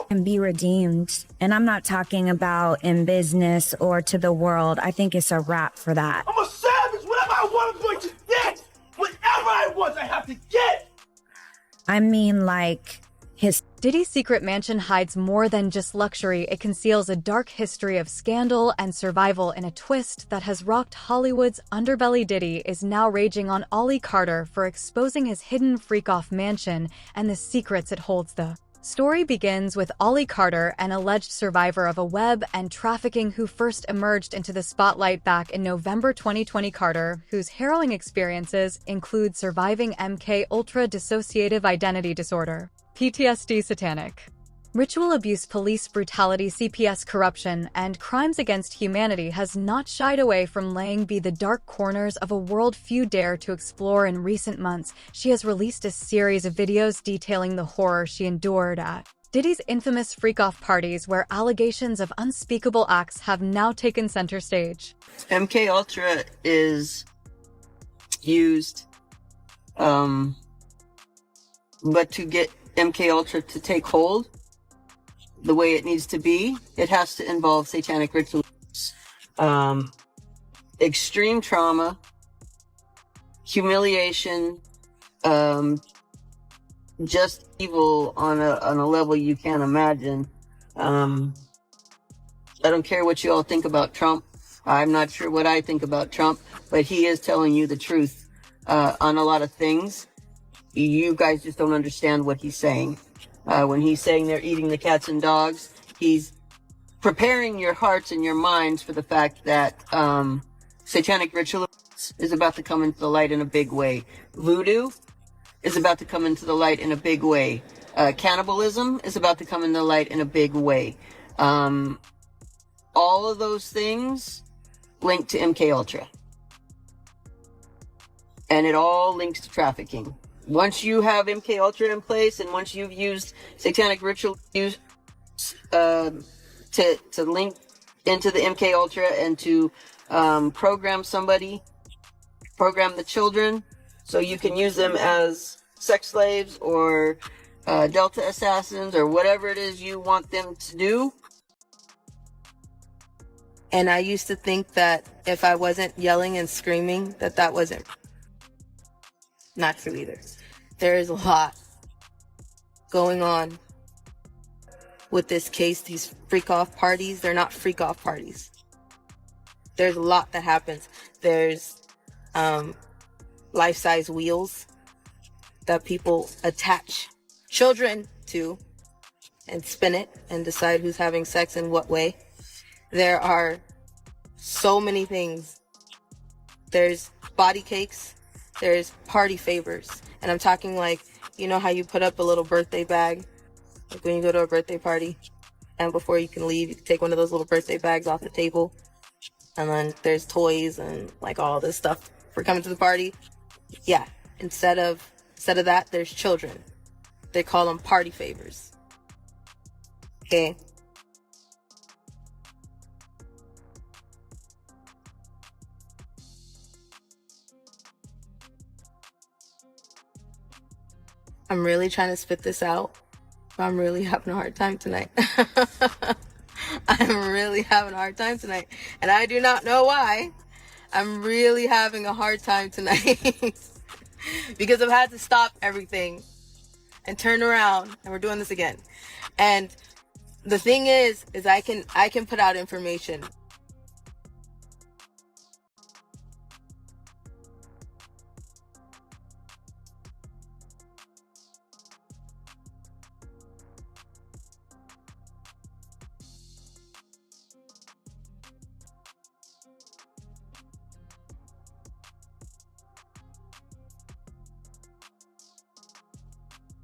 and be redeemed. And I'm not talking about in business or to the world. I think it's a wrap for that. I'm a savage. Whatever I want, I'm going to get. Whatever I want, I have to get. I mean, like, his... Diddy's secret mansion hides more than just luxury. It conceals a dark history of scandal and survival in a twist that has rocked Hollywood's underbelly. Diddy is now raging on Ollie Carter for exposing his hidden freak-off mansion and the secrets it holds. The story begins with Ollie Carter, an alleged survivor of a web and trafficking who first emerged into the spotlight back in November 2020. Carter, whose harrowing experiences include surviving MK-Ultra dissociative identity disorder, PTSD, satanic ritual abuse, police brutality, CPS corruption, and crimes against humanity, has not shied away from laying bare the dark corners of a world few dare to explore. In recent months, she has released a series of videos detailing the horror she endured at Diddy's infamous freak-off parties, where allegations of unspeakable acts have now taken center stage. MK Ultra is used, but to get MK Ultra to take hold the way it needs to be, it has to involve satanic rituals, extreme trauma, humiliation, just evil on a level you can't imagine. I don't care what you all think about Trump. I'm not sure what I think about Trump, but he is telling you the truth on a lot of things. You guys just don't understand what he's saying. When he's saying they're eating the cats and dogs, he's preparing your hearts and your minds for the fact that satanic ritual is about to come into the light in a big way. Voodoo is about to come into the light in a big way. Cannibalism is about to come into the light in a big way. All of those things link to MK Ultra. And it all links to trafficking. Once you have MK Ultra in place, and once you've used satanic ritual to link into the MK Ultra and to program the children, so you can use them as sex slaves or Delta assassins or whatever it is you want them to do. And I used to think that if I wasn't yelling and screaming, that wasn't not true either. There is a lot going on with this case. These freak-off parties, they're not freak-off parties. There's a lot that happens. There's life-size wheels that people attach children to and spin it and decide who's having sex in what way. There are so many things. There's body cakes. There's party favors. And I'm talking like, you know how you put up a little birthday bag, like when you go to a birthday party, and before you can leave, you can take one of those little birthday bags off the table. And then there's toys and like all this stuff for coming to the party. Yeah. Instead of that, there's children. They call them party favors. Okay. I'm really trying to spit this out, but I'm really having a hard time tonight. I'm really having a hard time tonight. And I do not know why. I'm really having a hard time tonight. Because I've had to stop everything and turn around, and we're doing this again. And the thing is I can put out information.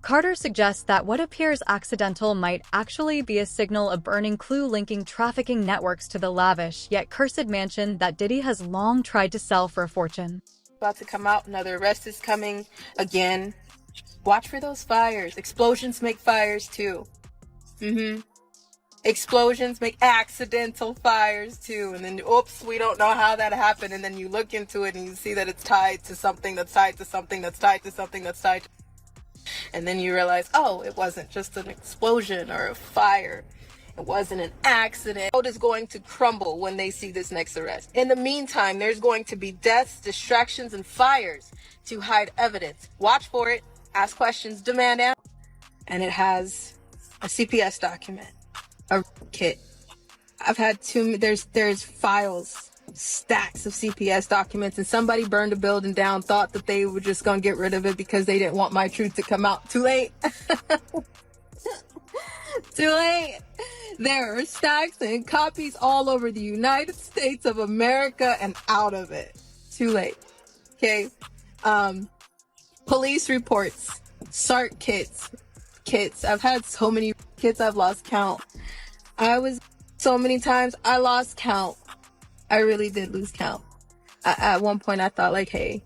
Carter suggests that what appears accidental might actually be a signal, a burning clue linking trafficking networks to the lavish yet cursed mansion that Diddy has long tried to sell for a fortune. About to come out, another arrest is coming again. Watch for those fires. Explosions make fires too. Explosions make accidental fires too. And then, oops, we don't know how that happened. And then you look into it and you see that it's tied to something that's tied to something that's tied to something that's tied to... And then you realize, oh, it wasn't just an explosion or a fire. It wasn't an accident. The world is going to crumble when they see this next arrest. In the meantime, there's going to be deaths, distractions, and fires to hide evidence. Watch for it, ask questions, demand answers. And it has a CPS document, a kit. I've had there's files, stacks of CPS documents, and somebody burned a building down, thought that they were just gonna get rid of it because they didn't want my truth to come out. Too late. Too late. There are stacks and copies all over the United States of America and out of it. Too late. Okay. Police reports, SART kits. I've had so many kits, I've lost count. So many times I lost count. I really did lose count. At one point I thought like, hey,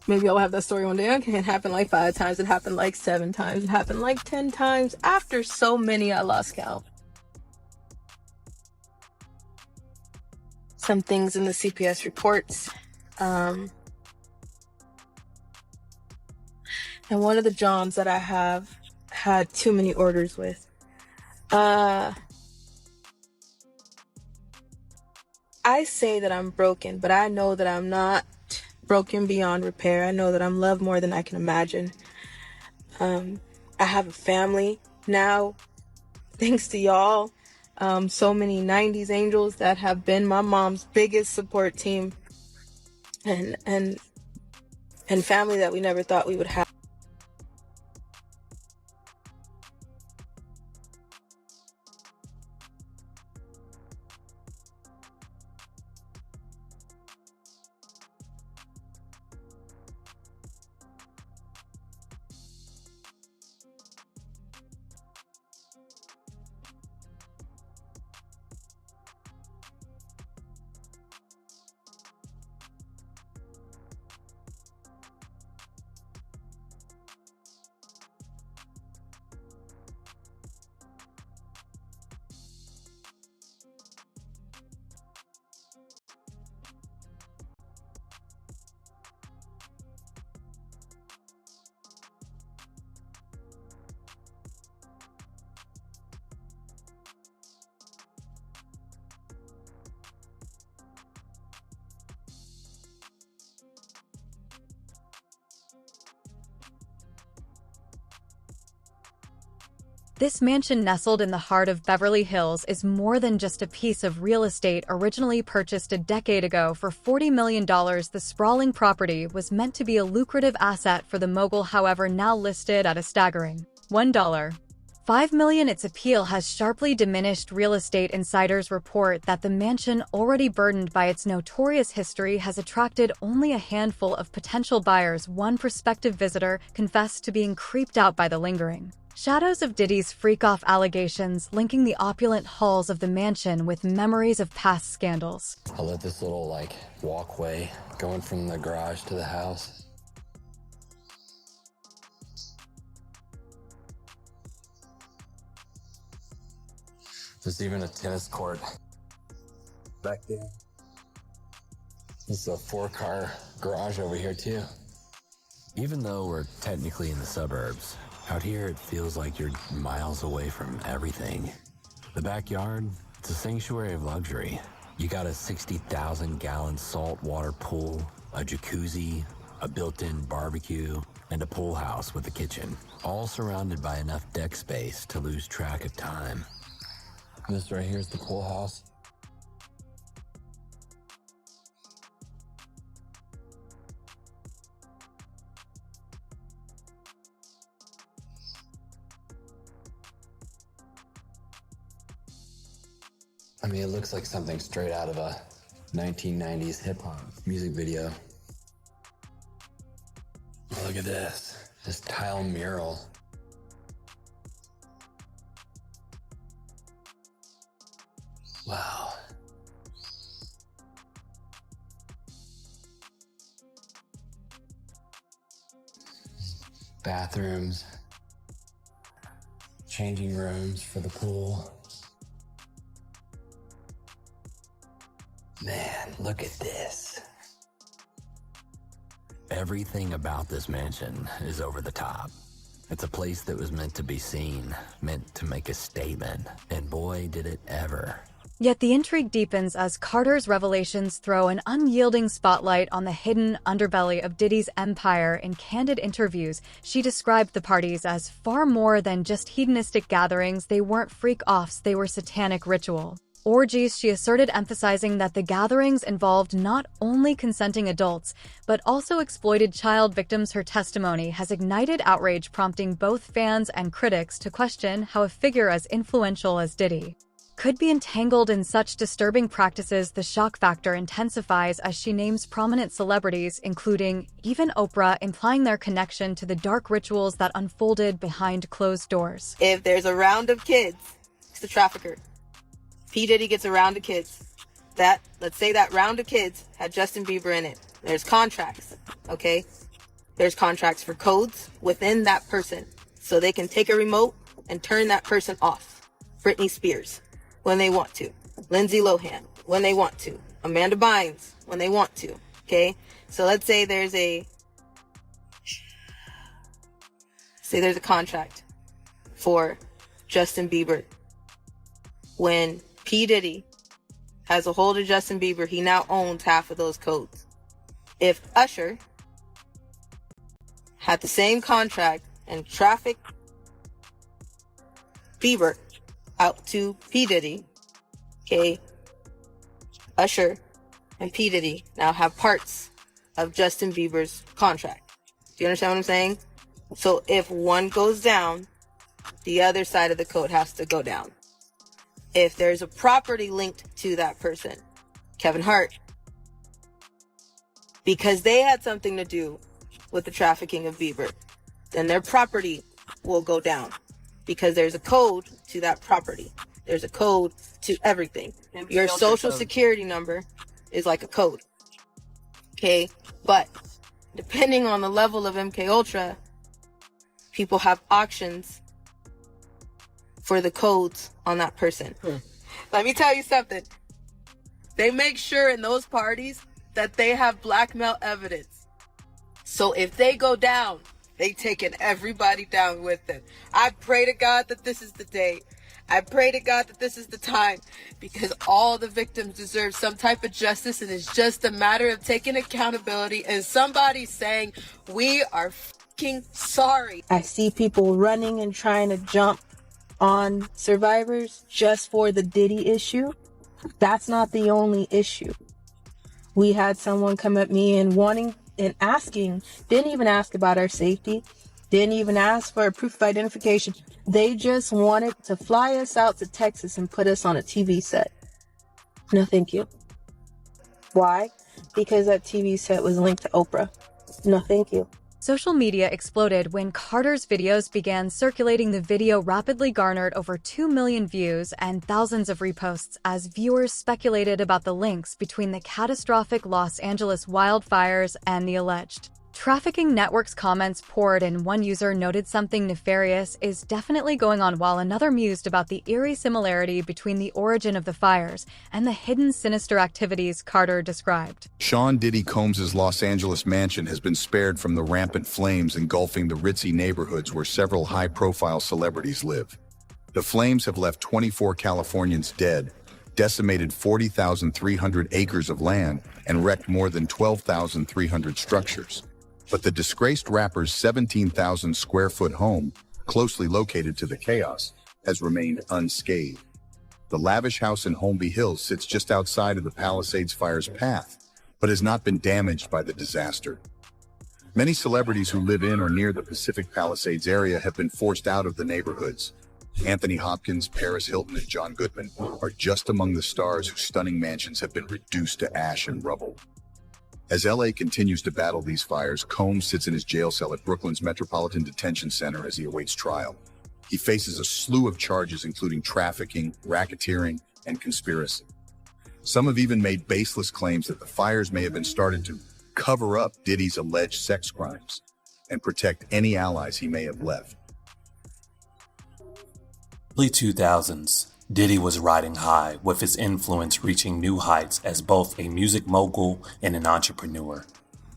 maybe I'll have that story one day. Okay, it happened like 5 times. It happened like 7 times. It happened like 10 times. After so many, I lost count. Some things in the CPS reports. And one of the jobs that I have had too many orders with. I say that I'm broken, but I know that I'm not broken beyond repair. I know that I'm loved more than I can imagine. I have a family now, thanks to y'all. So many 90s angels that have been my mom's biggest support team, and family that we never thought we would have. This mansion nestled in the heart of Beverly Hills is more than just a piece of real estate originally purchased a decade ago for $40 million. The sprawling property was meant to be a lucrative asset for the mogul, however now listed at a staggering $1.5 million. Its appeal has sharply diminished. Real estate insiders report that the mansion, already burdened by its notorious history, has attracted only a handful of potential buyers. One prospective visitor confessed to being creeped out by the lingering shadows of Diddy's freak-off allegations, linking the opulent halls of the mansion with memories of past scandals. I let this little, walkway going from the garage to the house. There's even a tennis court back there. There's a 4-car garage over here, too. Even though we're technically in the suburbs, out here, it feels like you're miles away from everything. The backyard, it's a sanctuary of luxury. You got a 60,000-gallon saltwater pool, a jacuzzi, a built-in barbecue, and a pool house with a kitchen, all surrounded by enough deck space to lose track of time. This right here is the pool house. I mean, it looks like something straight out of a 1990s hip-hop music video. Look at this tile mural. Wow. Bathrooms, changing rooms for the pool. Man, look at this. Everything about this mansion is over the top. It's a place that was meant to be seen, meant to make a statement, and boy, did it ever. Yet the intrigue deepens as Carter's revelations throw an unyielding spotlight on the hidden underbelly of Diddy's empire. In candid interviews, she described the parties as far more than just hedonistic gatherings. They weren't freak-offs, they were satanic ritual. Orgies, she asserted, emphasizing that the gatherings involved not only consenting adults, but also exploited child victims. Her testimony has ignited outrage, prompting both fans and critics to question how a figure as influential as Diddy could be entangled in such disturbing practices. The shock factor intensifies as she names prominent celebrities, including even Oprah, implying their connection to the dark rituals that unfolded behind closed doors. If there's a round of kids, it's the trafficker. P. Diddy gets a round of kids. Let's say that round of kids had Justin Bieber in it. There's contracts, okay? There's contracts for codes within that person. So they can take a remote and turn that person off. Britney Spears, when they want to. Lindsay Lohan, when they want to. Amanda Bynes, when they want to, okay? So let's say there's a contract for Justin Bieber. When P. Diddy has a hold of Justin Bieber, he now owns half of those codes. If Usher had the same contract and trafficked Bieber out to P. Diddy, okay, Usher and P. Diddy now have parts of Justin Bieber's contract. Do you understand what I'm saying? So if one goes down, the other side of the code has to go down. If there's a property linked to that person, Kevin Hart, because they had something to do with the trafficking of Bieber, then their property will go down because there's a code to that property. There's a code to everything. Your social security number is like a code. Okay? But depending on the level of MK Ultra, people have auctions for the codes on that person. Let me tell you something. They make sure in those parties that they have blackmail evidence. So if they go down, they taking everybody down with them. I pray to God that this is the day. I pray to God that this is the time, because all the victims deserve some type of justice, and it's just a matter of taking accountability and somebody saying, we are fucking sorry. I see people running and trying to jump on survivors just for the Diddy issue. That's not the only issue. We had someone come at me and asking, didn't even ask about our safety, didn't even ask for a proof of identification. They just wanted to fly us out to Texas and put us on a TV set. No, thank you. Why? Because that TV set was linked to Oprah. No, thank you. Social media exploded when Carter's videos began circulating. The video rapidly garnered over 2 million views and thousands of reposts as viewers speculated about the links between the catastrophic Los Angeles wildfires and the alleged trafficking networks. Comments poured in. One user noted something nefarious is definitely going on, while another mused about the eerie similarity between the origin of the fires and the hidden sinister activities Carter described. Sean Diddy Combs' Los Angeles mansion has been spared from the rampant flames engulfing the ritzy neighborhoods where several high-profile celebrities live. The flames have left 24 Californians dead, decimated 40,300 acres of land, and wrecked more than 12,300 structures. But the disgraced rapper's 17,000-square-foot home, closely located to the chaos, has remained unscathed. The lavish house in Holmby Hills sits just outside of the Palisades fire's path, but has not been damaged by the disaster. Many celebrities who live in or near the Pacific Palisades area have been forced out of the neighborhoods. Anthony Hopkins, Paris Hilton, and John Goodman are just among the stars whose stunning mansions have been reduced to ash and rubble. As LA continues to battle these fires, Combs sits in his jail cell at Brooklyn's Metropolitan Detention Center as he awaits trial. He faces a slew of charges including trafficking, racketeering, and conspiracy. Some have even made baseless claims that the fires may have been started to cover up Diddy's alleged sex crimes and protect any allies he may have left. Early 2000s, Diddy was riding high, with his influence reaching new heights as both a music mogul and an entrepreneur.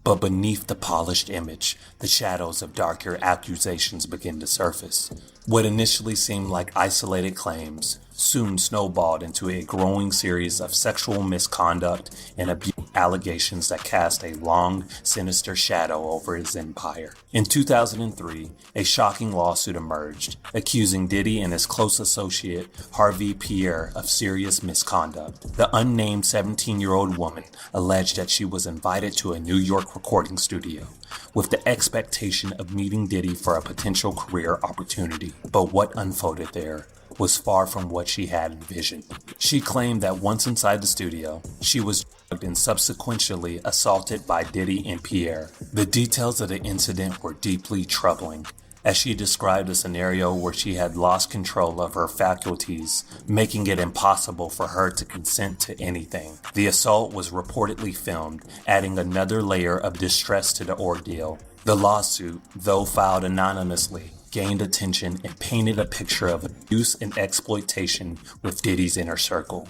But beneath the polished image, the shadows of darker accusations begin to surface. What initially seemed like isolated claims soon snowballed into a growing series of sexual misconduct and abuse allegations that cast a long, sinister shadow over his empire. In 2003, a shocking lawsuit emerged, accusing Diddy and his close associate Harvey Peeper of serious misconduct. The unnamed 17-year-old woman alleged that she was invited to a New York recording studio with the expectation of meeting Diddy for a potential career opportunity. But what unfolded there was far from what she had envisioned. She claimed that once inside the studio, she was drugged and subsequently assaulted by Diddy and Pierre. The details of the incident were deeply troubling, as she described a scenario where she had lost control of her faculties, making it impossible for her to consent to anything. The assault was reportedly filmed, adding another layer of distress to the ordeal. The lawsuit, though filed anonymously, gained attention and painted a picture of abuse and exploitation with Diddy's inner circle.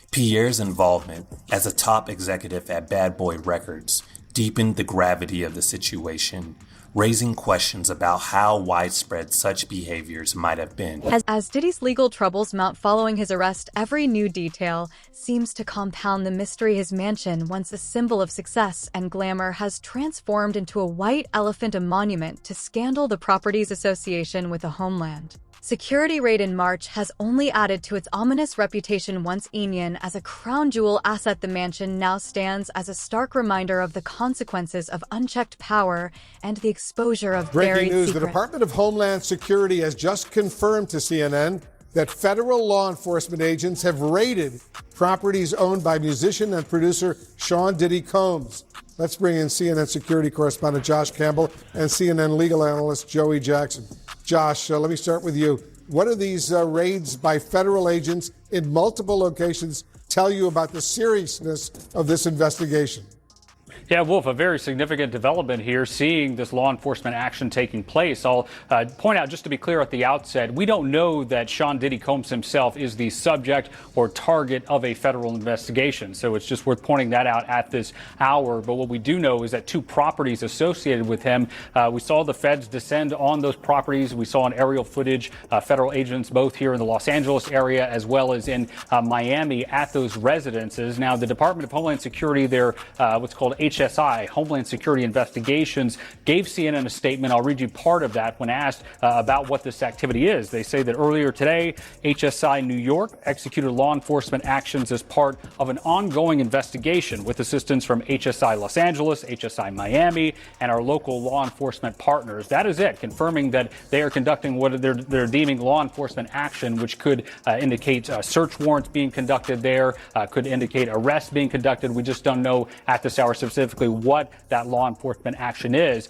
Pierre's involvement as a top executive at Bad Boy Records deepened the gravity of the situation, raising questions about how widespread such behaviors might have been. As Diddy's legal troubles mount following his arrest, every new detail seems to compound the mystery. His mansion, once a symbol of success and glamour, has transformed into a white elephant, a monument to scandal. The property's association with the homeland security raid in March has only added to its ominous reputation. Once Indian as a crown jewel asset, the mansion now stands as a stark reminder of the consequences of unchecked power and the exposure of buried Breaking news, secrets. the Department of Homeland Security has just confirmed to CNN that federal law enforcement agents have raided properties owned by musician and producer Sean Diddy Combs. Let's bring in CNN security correspondent Josh Campbell and CNN legal analyst Joey Jackson. Josh, let me start with you. What do these raids by federal agents in multiple locations tell you about the seriousness of this investigation? Yeah, Wolf, a very significant development here, seeing this law enforcement action taking place. I'll point out, just to be clear at the outset, we don't know that Sean Diddy Combs himself is the subject or target of a federal investigation. So it's just worth pointing that out at this hour. But what we do know is that two properties associated with him, we saw the feds descend on those properties. We saw on aerial footage, federal agents both here in the Los Angeles area as well as in Miami at those residences. Now, the Department of Homeland Security, their what's called HSI, Homeland Security Investigations, gave CNN a statement. I'll read you part of that when asked about what this activity is. They say that earlier today, HSI New York executed law enforcement actions as part of an ongoing investigation with assistance from HSI Los Angeles, HSI Miami, and our local law enforcement partners. That is it, confirming that they are conducting what they're deeming law enforcement action, which could indicate search warrants being conducted there, could indicate arrests being conducted. We just don't know at this hour specifically what that law enforcement action is.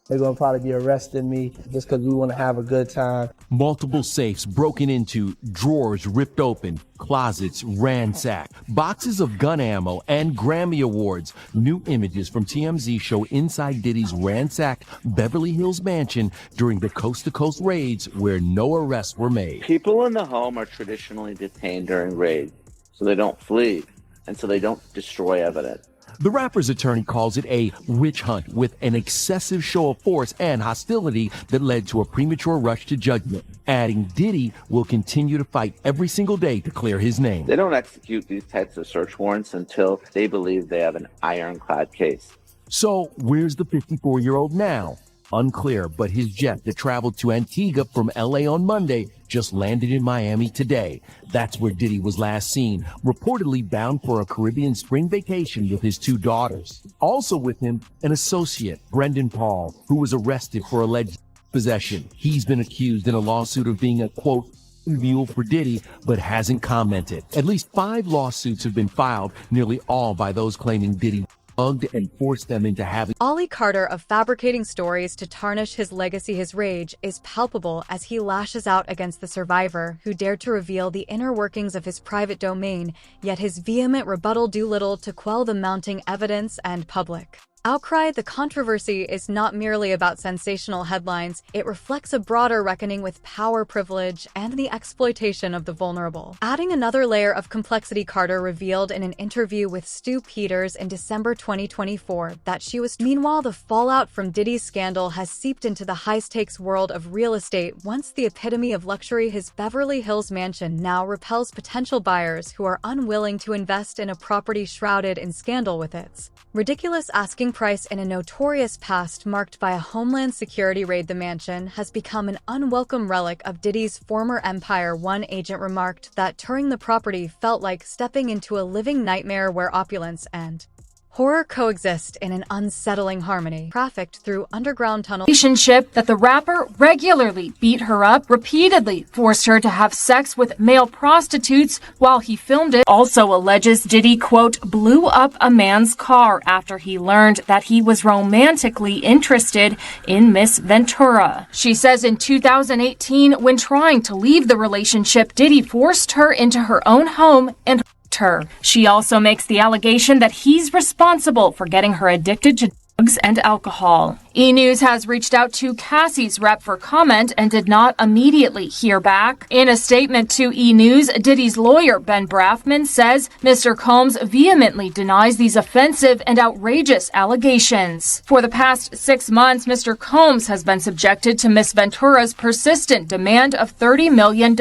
They're going to probably be arresting me just because we want to have a good time. Multiple safes broken into, drawers ripped open, closets ransacked, boxes of gun ammo and Grammy Awards. New images from TMZ show inside Diddy's ransacked Beverly Hills mansion during the coast-to-coast raids where no arrests were made. People in the home are traditionally detained during raids, so they don't flee and so they don't destroy evidence. The rapper's attorney calls it a witch hunt with an excessive show of force and hostility that led to a premature rush to judgment, adding Diddy will continue to fight every single day to clear his name. They don't execute these types of search warrants until they believe they have an ironclad case. So where's the 54-year-old now? Unclear, but his jet that traveled to Antigua from LA on Monday just landed in Miami today. That's where Diddy was last seen, reportedly bound for a Caribbean spring vacation with his two daughters. Also with him, an associate, Brendan Paul, who was arrested for alleged possession. He's been accused in a lawsuit of being a, quote, mule for Diddy, but hasn't commented. At least 5 lawsuits have been filed, nearly all by those claiming Diddy and forced them into having. Ollie Carter of fabricating stories to tarnish his legacy, his rage, is palpable as he lashes out against the survivor who dared to reveal the inner workings of his private domain, yet his vehement rebuttal do little to quell the mounting evidence and public outcry, the controversy is not merely about sensational headlines. It reflects a broader reckoning with power, privilege, and the exploitation of the vulnerable. Adding another layer of complexity, Carter revealed in an interview with Stu Peters in December 2024 that she was. Meanwhile, the fallout from Diddy's scandal has seeped into the high-stakes world of real estate. Once the epitome of luxury, his Beverly Hills mansion now repels potential buyers who are unwilling to invest in a property shrouded in scandal with its ridiculous asking price. In a notorious past marked by a Homeland Security raid, the mansion has become an unwelcome relic of Diddy's former empire. One agent remarked that touring the property felt like stepping into a living nightmare where opulence and horror coexist in an unsettling harmony. Trafficked through underground tunnels. Relationship that the rapper regularly beat her up, repeatedly forced her to have sex with male prostitutes while he filmed it. Also alleges Diddy, quote, blew up a man's car after he learned that he was romantically interested in Miss Ventura. She says in 2018, when trying to leave the relationship, Diddy forced her into her own home and her. She also makes the allegation that he's responsible for getting her addicted to drugs and alcohol. E! News has reached out to Cassie's rep for comment and did not immediately hear back. In a statement to E! News, Diddy's lawyer, Ben Brafman, says Mr. Combs vehemently denies these offensive and outrageous allegations. For the past 6 months, Mr. Combs has been subjected to Miss Ventura's persistent demand of $30 million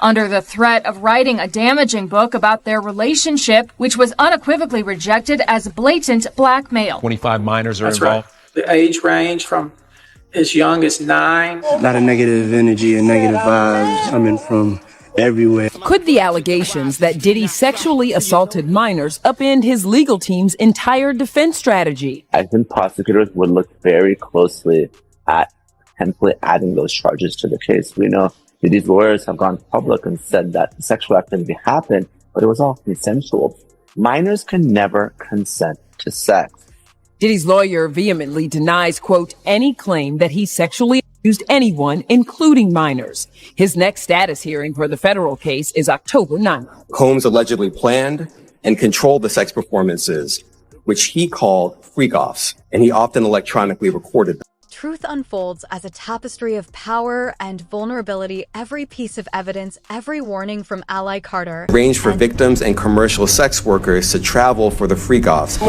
under the threat of writing a damaging book about their relationship, which was unequivocally rejected as blatant blackmail. 25 minors are That's involved. Right. The age range from as young as 9. A lot of negative energy and negative vibes coming from everywhere. Could the allegations that Diddy sexually assaulted minors upend his legal team's entire defense strategy? I think prosecutors would look very closely at potentially adding those charges to the case. We know Diddy's lawyers have gone public and said that the sexual activity happened, but it was all consensual. Minors can never consent to sex. Diddy's lawyer vehemently denies, quote, any claim that he sexually abused anyone, including minors. His next status hearing for the federal case is October 9th. Combs allegedly planned and controlled the sex performances, which he called freak-offs, and he often electronically recorded them. Truth unfolds as a tapestry of power and vulnerability. Every piece of evidence, every warning from ally Carter. Arranged for victims and commercial sex workers to travel for the freak-offs.